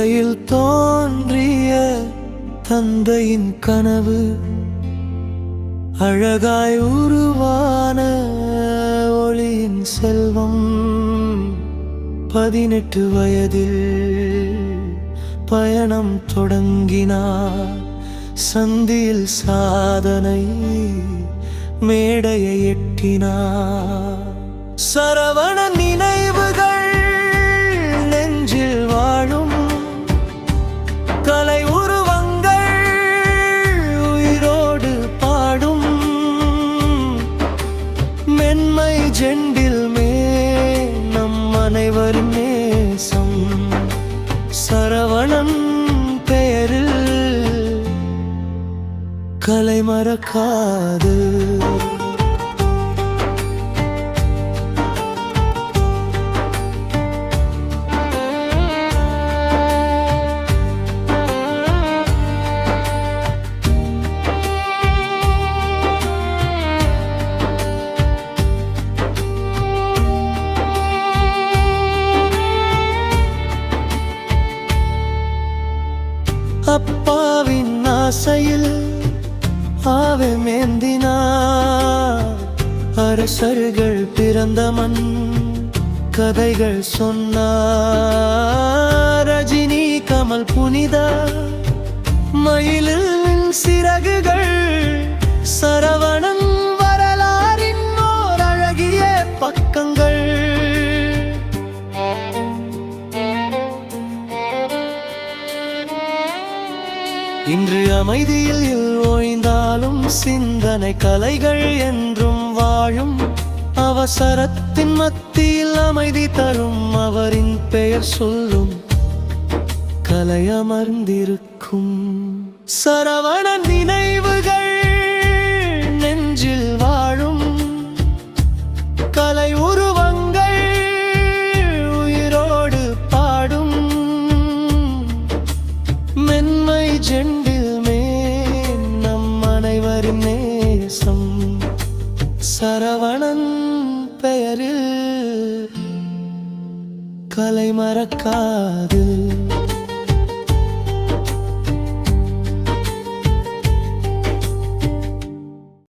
குடிசையில் தோன்றிய தந்தையின் கனவு அழகாய் உருவான ஒளியின் செல்வம் 18 வயதில் பயணம் தொடங்கினார். சந்தியில் சாதனை மேடையை எட்டினார். சரவண நினைவுகள் நெஞ்சில் வாழும் கலை உருவங்கள் உயிரோடு பாடும் மென்மை ஜெண்டில் நம் அனைவரின் நேசம் சரவணன் பெயரில் கலை மறக்காது. அப்பாவின் ஆசையில் ஆவே மேந்தினார். அரசர்கள் பிறந்த மண் கதைகள் சொன்னார். ரஜினி கமல் புனிதா மயிலின் சிறகுகள் சரவணன் வரலாறின் ஓர் அழகிய பக்கங்கள். இன்று அமைதியில் ஓய்ந்தாலும் சிந்தனை கலைகள் என்றும் வாழும். அவசரத்தின் மத்தியில் அமைதி தரும் அவரின் பெயர் சொல்லும் கலை அமர்ந்திருக்கும். சரவண நினைவுகள் நெஞ்சில் வாழும் கலை உருவங்கள் உயிரோடு பாடும் மென்மை ஜெண்டில் நம் அனைவரின் நேசம் சரவணன் பெயரில் கலை மறக்காது.